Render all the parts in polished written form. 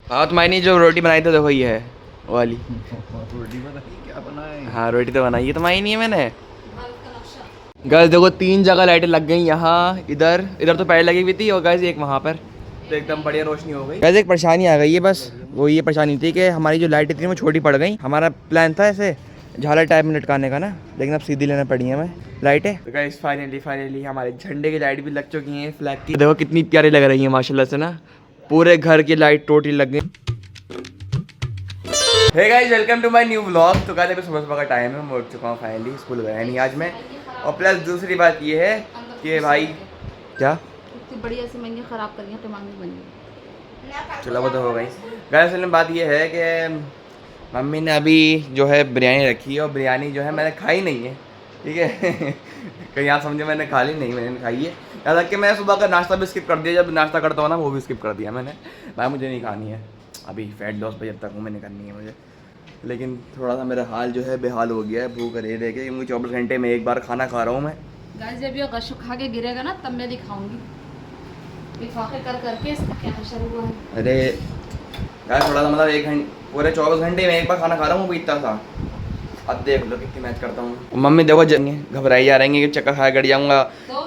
हाँ तुम्हारी जो रोटी बनाई थी देखो ये है वो वाली। रोटी बनाई क्या बनाए? हाँ रोटी तो बनाई है, तुम्हारी नहीं है मैंने। गाइस देखो 3 जगह लाइटें लग गई, यहाँ इधर इधर तो पहले लगी हुई थी और गाइस एक वहाँ पर, तो एकदम बढ़िया रोशनी हो गई। गाइस एक परेशानी आ गई है बस, वो ये परेशानी थी कि हमारी जो लाइटें थी वो छोटी पड़ गई। हमारा प्लान था ऐसे झालर टाइप में लटकाने का ना, लेकिन अब सीधी लेना पड़ी है हमें लाइटें। तो गाइस फाइनली हमारे झंडे की लाइट भी लग चुकी हैं, फ्लैग की। देखो कितनी प्यारी लग रही है माशाल्लाह से ना, पूरे घर की लाइट टोटली लग गई। Hey guys welcome to my new vlog. तो गाइस अभी सुबह सुबह का टाइम है, मैं उठ चुका हूँ फाइनली, स्कूल गया नहीं आज मैं। और प्लस दूसरी बात ये है कि भाई क्या इतनी बढ़िया से मैंने खराब कर लिया, दिमाग नहीं बन गया। चलो वो तो हो गई। गाइस असल में बात ये है कि मम्मी ने अभी जो है बिरयानी रखी है और बिरयानी जो है मैंने खाई नहीं है, ठीक है। कहीं आप समझे मैंने खा ली नहीं, मैंने खाई है। हालांकि मैं सुबह का नाश्ता भी स्किप कर दिया, जब नाश्ता करता हूँ ना वो भी स्किप कर दिया मैंने। भाई मुझे नहीं खानी है अभी, फैट लॉस पे जब तक हूँ मैंने करनी है मुझे। लेकिन थोड़ा सा मेरा हाल जो है बेहाल हो गया है भूख रह रह के, क्योंकि 24 घंटे में एक बार खाना खा रहा हूँ मैं। गाइस जब ये गशु खा के गिरेगा ना तब मैं दिखाऊंगी लिफाफे कर करके इसका क्या हशर हुआ है। अरे यार थोड़ा सा मतलब 1 घंटे पूरे 24 घंटे में एक बार खाना खा रहा हूँ वो इतना सा। अब देख लो कितनी मैच करता हूँ। मम्मी देखो घबराई जा रही है कि चक्कर खा गिर जाऊँगा,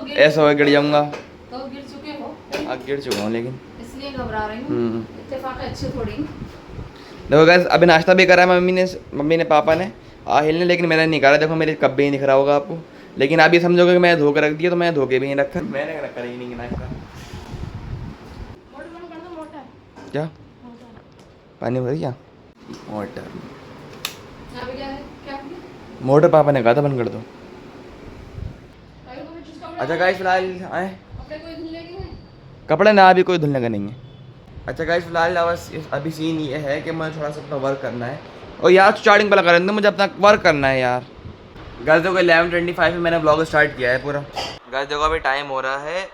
ऐसा हो गिर जाऊँगा। तो गिर चुके हो? अब गिर चुका हूँ लेकिन इसलिए घबरा रही हूँ। इत्तेफाक अच्छे थोड़ी। देखो गाइस अभी नाश्ता भी करा है मम्मी ने पापा ने आहिल ने, लेकिन मैंने नहीं करा। देखो मेरे कब भी नहीं दिख रहा होगा आपको, लेकिन आप ये समझोगे कि मैं धो के रख दिया, तो मैं धो के भी नहीं रखा, मैंने रखा ही नहीं नाश्ता। क्या पानी भर गया? मोटर मोटर पापा ने कहा था बंद कर दो। अच्छा गाइस फिलहाल आए कपड़े ना अभी कोई धुलने का नहीं है। अच्छा गाइस फिलहाल अभी सीन ये है कि मुझे थोड़ा सा अपना वर्क करना है। और यार स्टार्टिंग पर लगा रहे मुझे अपना वर्क करना है यार। गाइस देखो 11:25 में मैंने ब्लॉग स्टार्ट किया है पूरा। गाइस देखो अभी टाइम हो रहा है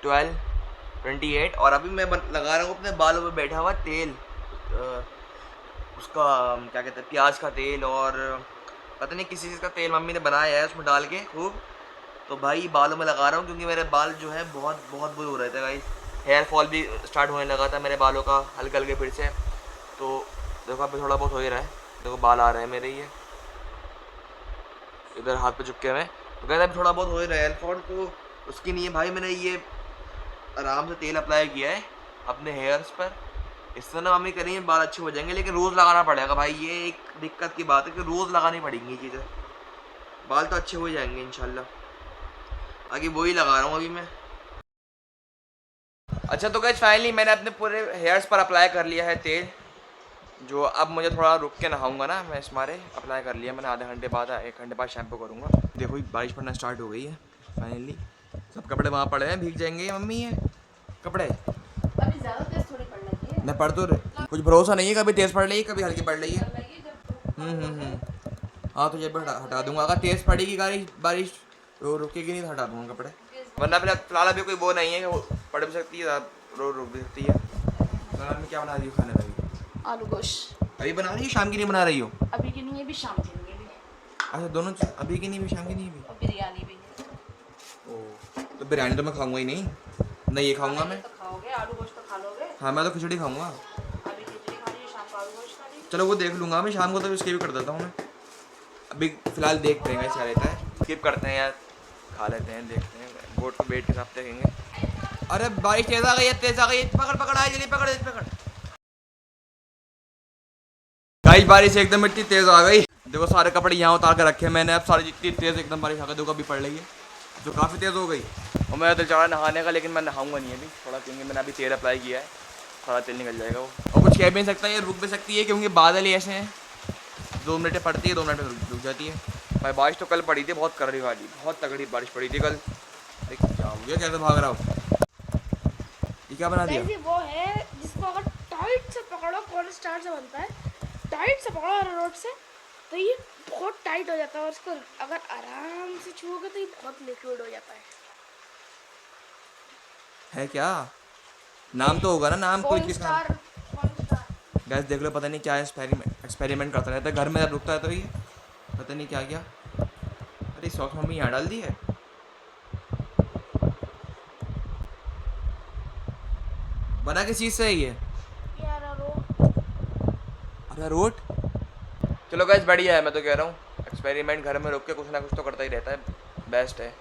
12:28 और अभी मैं लगा रहा हूँ अपने बालों पे बैठा हुआ तेल, उसका क्या कहते हैं प्याज का तेल और पता नहीं किसी चीज़ का तेल मम्मी ने बनाया है उसमें डाल के खूब। तो भाई बालों में लगा रहा हूँ क्योंकि मेरे बाल जो है बहुत बहुत बुरे हो रहे थे गाइस। हेयर फॉल भी स्टार्ट होने लगा था मेरे बालों का हल्के हल्के फिर से। तो देखो अभी थोड़ा बहुत हो ही रहा है, देखो बाल आ रहे हैं मेरे, ये इधर हाथ पे चुपके हुए। तो कहते अभी थोड़ा बहुत हो ही रहा है हेयर फॉल, तो उसकी नहीं है भाई। मैंने ये आराम से तेल अप्लाई किया है अपने हेयर्स पर, इससे ना मम्मी करेंगे बाल अच्छे हो जाएंगे, लेकिन रोज़ लगाना पड़ेगा भाई। ये एक दिक्कत की बात है कि रोज़ लगानी पड़ेंगी ये चीज़ें, बाल तो अच्छे हो जाएंगे इंशाल्लाह। आगे वही लगा रहा हूँ अभी मैं। अच्छा तो गाइस फाइनली मैंने अपने पूरे हेयर्स पर अप्लाई कर लिया है तेल, जो अब मुझे थोड़ा रुक के नहाऊंगा ना मैं, इस मारे अप्लाई कर लिया मैंने। आधे घंटे बाद 1 घंटे बाद शैम्पू करूँगा। देखो बारिश पड़ना स्टार्ट हो गई है फाइनली, सब कपड़े वहाँ पड़े हैं, भीग जाएंगे मम्मी ये कपड़े। अभी ज्यादा तेज थोड़ी पड़ लगी है। मैं पढ़ तो कुछ भरोसा नहीं है, कभी तेज़ पढ़ रही है कभी हल्की पढ़ रही है। हाँ तो ये भी हटा दूंगा, अगर तेज़ पड़ेगी बारिश तो रुकेगी नहीं तो हटा दूंगा कपड़े, वरना फिलहाल अभी कोई वो नहीं है कि वो पढ़ भी सकती है रुक भी सकती है। में क्या बना रही हो खाने में अभी? आलू गोश्त अभी बना रही हो शाम की नहीं बना रही हो? अभी की नहीं है, भी शाम की नहीं है भी। अच्छा दोनों अभी की नहीं भी शाम की नहीं भी? और बिरयानी भी है। ओह तो बिरयानी तो मैं खाऊंगा ही नहीं, नहीं ये खाऊंगा मैं। तो खाओगे आलू गोश्त तो खा लोगे। हाँ मैं तो खिचड़ी खाऊंगा। अभी खिचड़ी खा ली, शाम को आलू गोश्त खा ली। चलो वो देख लूँगा मैं शाम को, तो इसके भी कर देता हूँ मैं। अभी फिलहाल देखते हैं क्या रहता है, स्किप करते हैं यार, खा लेते हैं, देखते हैं बोट को वेट के साथ देखेंगे। अरे बारिश तेज आ गई है, तेज आ गई है, पकड़ पकड़ आए जल्दी पकड़ पकड़। गाइस बारिश एकदम इतनी तेज आ गई, देखो सारे कपड़े यहाँ उतार के रखे मैंने, अब सारी जितनी तेज एकदम बारिश आ गई, देखो अभी पड़ रही है जो काफ़ी तेज़ हो गई। और मैं दिल चाह नहाने का, लेकिन मैं नहाऊंगा नहीं अभी थोड़ा, क्योंकि मैंने अभी तेल अप्लाई किया है, थोड़ा तेल निकल जाएगा वो। और कुछ कह भी नहीं सकता, ये रुक भी सकती है क्योंकि बादल ही ऐसे हैं, 2 मिनटें पड़ती है 2 मिनट में रुक जाती है। भाई बारिश तो कल पड़ी थी बहुत करड़ी वाली, बहुत तगड़ी बारिश पड़ी थी कल। क्या हो गया, कैसे भाग रहा हो? ये क्या बना दिया? ये वो है जिसको अगर टाइट से पकड़ो, कॉर्न स्टार से बनता है, टाइट से पकड़ो अरारोट से तो ये बहुत टाइट हो जाता है, और इसको अगर आराम से छुओगे तो ये बहुत लिक्विड हो जाता है क्या नाम तो होगा ना, नाम कोई कॉर्न किसका? स्टार। गैस देख लो, पता नहीं क्या एक्सपेरिमेंट करता रहता है घर में, जब रुकता है तो ये पता नहीं क्या क्या। अरे सॉक्स मम्मी यहाँ डाल दी है। बना किस चीज़ से है ये? ये अरारोट अरारोट। चलो गाइस बढ़िया है, मैं तो कह रहा हूँ एक्सपेरिमेंट घर में रुक के कुछ ना कुछ तो करता ही रहता है, बेस्ट है।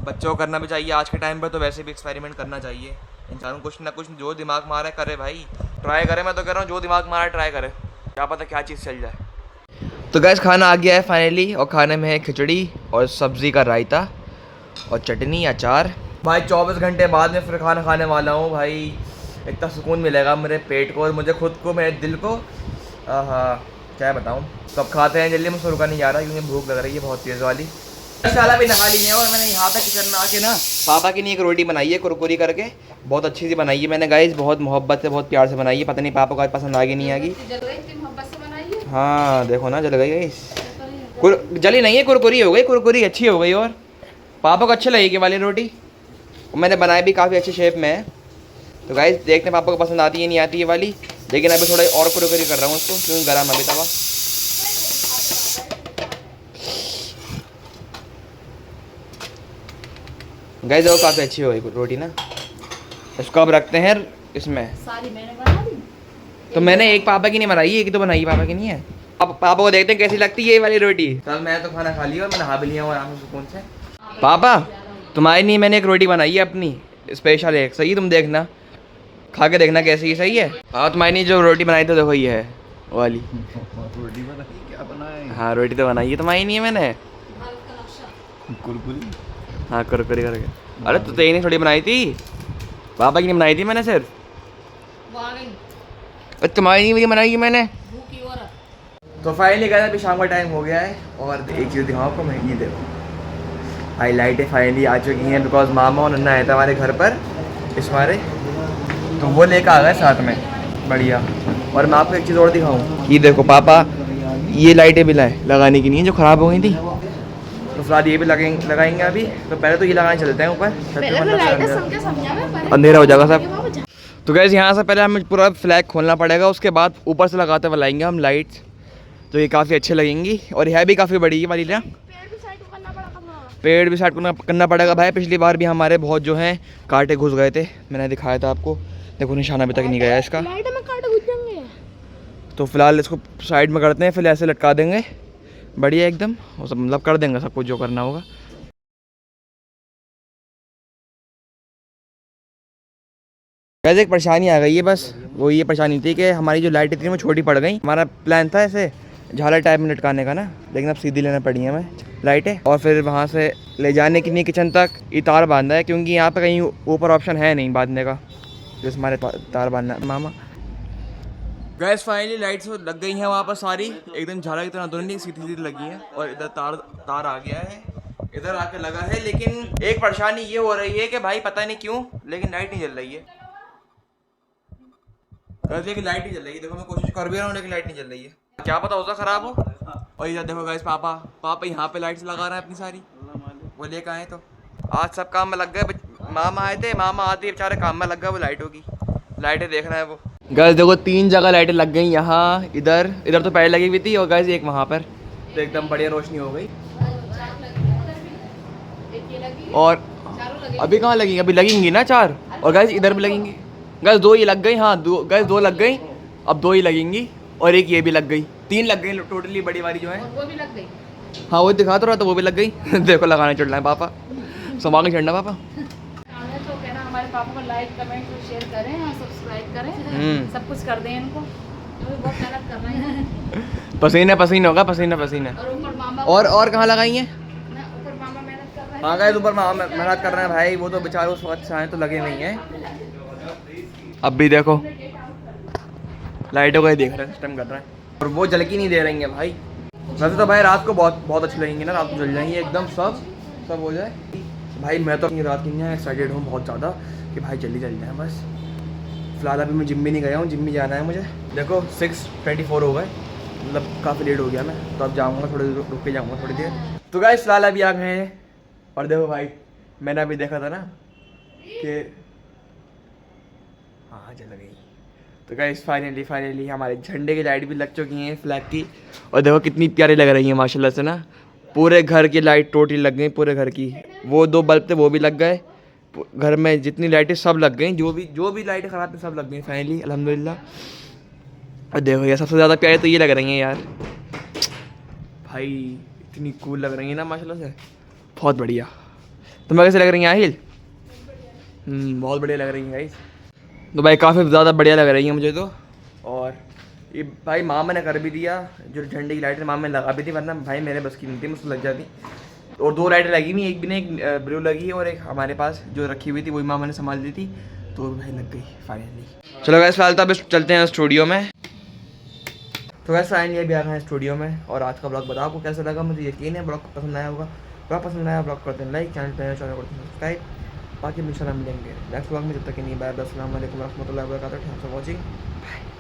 बच्चों को करना भी चाहिए आज के टाइम पर, तो वैसे भी एक्सपेरिमेंट करना चाहिए इंसान को, कुछ ना कुछ जो दिमाग मारा है करे भाई, ट्राई करे। मैं तो कह रहा हूँ जो दिमाग मारा है ट्राई करे, क्या पता क्या चीज़ चल जाए। तो गैस खाना आ गया है फाइनली, और खाने में है खिचड़ी और सब्ज़ी का रायता और चटनी अचार। भाई 24 घंटे बाद में फिर खाना खाने वाला हूँ भाई, इतना सुकून मिलेगा मेरे पेट को और मुझे खुद को, मेरे दिल को। हाँ क्या बताऊँ, सब खाते हैं जल्दी, मुझसे रुका नहीं जा रहा क्योंकि भूख लग रही है बहुत तेज़ वाली। शाला भी नहा ली है और मैंने यहाँ पे किचन में आके ना पापा की नहीं एक रोटी बनाई है कुरकुरी करके, बहुत अच्छी सी बनाई है मैंने गाइस, बहुत मोहब्बत से बहुत प्यार से बनाई है, पता नहीं पापा को आज पसंद आ गई नहीं आ गई। हाँ देखो ना जल गई गाइस, जली नहीं है, कुरकुरी हो गई, कुरकुरी अच्छी हो गई और पापा को अच्छी लगेगी वाली रोटी, मैंने बनाई भी काफ़ी अच्छे शेप में है। तो गाइस देखते हैं पापा को पसंद आती है नहीं आती है वाली, लेकिन अभी थोड़ा और कुरकुरी कर रहा हूँ उसको क्योंकि गर्म अभी तवा। गाइस देखो काफ़ी अच्छी हो गई रोटी ना, इसको अब रखते हैं इसमें। सारी मैंने बना दी, तो मैंने एक पापा की नहीं बनाई, एक तो बनाई पापा की नहीं है। अब पापा को देखते हैं कैसी लगती है ये वाली रोटी। कल मैं तो खाना खा लिया और मैं नहा भी लिया हूँ आराम से सुकून से। पापा तुम्हारी नहीं, मैंने एक रोटी बनाई है अपनी स्पेशल एक, सही तुम देखना खा के देखना कैसी है, सही है। हाँ तुम्हारी नहीं जो रोटी बनाई तो देखो ये है वाली रोटी बनाई, क्या बनाए? हाँ रोटी तो बनाई है तुम्हारी नहीं है मैंने, कुरकुरी। हाँ कुरकुरी करके। अरे तो तेरी नहीं थोड़ी बनाई थी, पापा की नहीं बनाई थी मैंने सिर्फ, वो आ गई अरे तुम्हारी नहीं मुझे बनाई मैंने। भूखी औरत। तो फाइनली गया अभी शाम का टाइम हो गया है और एक चीज़ दिखाऊँ आपको मैं, ये देखो हाईलाइटें फाइनली आ चुकी हैं बिकॉज मामा और नन्ना आया था हमारे घर पर इस बारे, तो वो लेकर आ गए साथ में, बढ़िया। और मैं आपको एक चीज़ और दिखाऊँ, ये देखो पापा ये लाइटें भी लाए लगाने की नहीं है जो ख़राब हो गई थी, तो फिलहाल ये भी लगाएंगे अभी। तो पहले तो ये लगाने चलते हैं ऊपर, अंधेरा हो जाएगा सब। तो गैस यहाँ से पहले हमें पूरा फ्लैग खोलना पड़ेगा, उसके बाद ऊपर से लगाते हुए लाएंगे हम लाइट्स, तो ये काफ़ी अच्छी लगेंगी और यह भी काफ़ी बड़ी है वाली ना। पेड़ भी साइड करना पड़ेगा भाई, पिछली बार भी हमारे बहुत जो हैं कांटे घुस गए थे, मैंने दिखाया था आपको, देखो निशान अभी तक नहीं गया इसका। तो फिलहाल इसको साइड में करते हैं, फिर ऐसे लटका देंगे बढ़िया एकदम, और सब मतलब कर देंगे सब कुछ जो करना होगा। वैसे एक परेशानी आ गई है बस, वो ये परेशानी थी कि हमारी जो लाइटें थी वो छोटी पड़ गई। हमारा प्लान था ऐसे झालर टाइप में लटकाने का ना, लेकिन अब सीधी लेना पड़ी हमें लाइटें, और फिर वहाँ से ले जाने के लिए किचन तक ये तार बांधा है क्योंकि यहाँ पे कहीं ऊपर ऑप्शन है नहीं बांधने का, जैसे हमारे तार बांधना मामा। गैस फाइनली लाइट्स लग गई हैं वहाँ पर सारी, एकदम झालर की तरह दोनों नहीं सीधी सीधी लगी हैं, और इधर तार आ गया है, इधर आके लगा है। लेकिन एक परेशानी ये हो रही है कि भाई पता नहीं क्यों लेकिन लाइट नहीं जल रही है, लेकिन लाइट नहीं जल रही है। देखो मैं कोशिश कर भी रहा हूँ लेकिन लाइट नहीं जल रही है, क्या पता होता ख़राब हो। और इधर देखो गाइस पापा यहाँ पे लाइट्स लगा रहे हैं अपनी सारी, वो लेकर आए। तो आज सब काम में लग गए, मामा आए थे, मामा आते बेचारे काम में लग गए, वो लाइटों की लाइटें देख रहे हैं वो। गाइस देखो 3 जगह लाइटें लग गई, यहाँ इधर तो पहले लगी हुई थी, और गाइस एक वहाँ पर, तो एकदम बढ़िया रोशनी हो गई। और अभी कहाँ लगेंगी, अभी लगेंगी ना 4, और गाइस इधर भी लगेंगी। गाइस 2 ये लग गई, हाँ गाइस 2 लग गई, अब 2 ही लगेंगी, और एक ये भी लग गई, 3 लग गई टोटली बड़ी वाली जो है, वो भी लग गई। हाँ वो दिखा तो रहा था, वो भी लग गई। देखो लगाने चढ़ना है पापा, संभाल के चढ़ना पापा। तो कहना हमारे पापा को लाइक कमेंट और शेयर करें और सब्सक्राइब करें, सब कुछ कर दें इनको, तो बहुत मेहनत करना है। पसीना होगा, पसीना। और ऊपर मामा, और कहाँ लगाई हैं? ऊपर मामा मेहनत कर रहे हैं। हाँ गाइस ऊपर मामा मेहनत कर रहे हैं भाई, वो तो बेचारे उस वक्त से आए तो लगे नहीं हैं। अब भी देखो लाइटों का ही देख रहे हैं, सिस्टम कर रहे हैं, और वो जल की नहीं दे रही हैं भाई। वैसे तो भाई रात को बहुत अच्छी लगेंगी ना, रात को जल जाएंगी एकदम, सब हो जाए भाई। मैं तो अपनी रात की नहीं एक्साइटेड हूँ बहुत ज़्यादा कि भाई जल्दी जल जाए बस। फिलहाल अभी मैं जिम भी नहीं गया हूँ, जिम भी जाना है मुझे। देखो 6:24 हो गए, मतलब काफ़ी लेट हो गया मैं, तो अब जाऊँगा थोड़ी देर, रुक के जाऊँगा थोड़ी देर। तो गाइस फिलहाल अभी आ गए हैं, और देखो भाई मैंने अभी देखा था ना कि हाँ जल गई। तो गाइस फाइनली हमारे झंडे की लाइट भी लग चुकी हैं फ्लैग की, और देखो कितनी प्यारी लग रही है माशाल्लाह से ना, पूरे घर की लाइट टोटली लग गई, पूरे घर की। वो 2 बल्ब थे वो भी लग गए, घर में जितनी लाइटें सब लग गई, जो भी लाइटें ख़राब थी सब लग गई फाइनली अल्हम्दुलिल्लाह। और देखो यार सबसे ज़्यादा प्यारी तो ये लग रही हैं यार भाई, इतनी कूल लग रही है ना माशाल्लाह से, बहुत बढ़िया। तुम्हें कैसे लग रही हैं आहिल? बहुत बढ़िया लग रही हैं भाई। तो भाई काफ़ी ज़्यादा बढ़िया लग रही है मुझे तो। और ये भाई मामा ने कर भी दिया, जो झंडे की लाइट मामा ने लगा भी थी, वरना भाई मेरे बस की नहीं थी, मुझसे लग जाती। और 2 लाइटें लगी हुई, एक भी नहीं, एक ब्लू लगी है और एक हमारे पास जो रखी हुई थी वही मामा ने संभाल दी थी, तो भाई लग गई फाइनली। चलो वैसे फिलहाल तो अब चलते हैं स्टूडियो में। तो वैसे फाइनली अभी आ गए हैं स्टूडियो में। और आज का ब्लॉग बताओ आपको कैसा लगा, मुझे यकीन है ब्लॉग पसंद आया होगा। ब्लॉग पसंद आया ब्लॉग करते हैं लाइक, चैनल पर चैनल करते हैं सब्सक्राइब। बाकी इंशाल्लाह मिलेंगे नेक्स्ट ब्लॉग में, जब तक कि नहीं बाय बाय, अस्सलाम वालेकुम रहमतुल्लाहि व बरकातहू, थैंक्स फॉर वॉचिंग, बाय।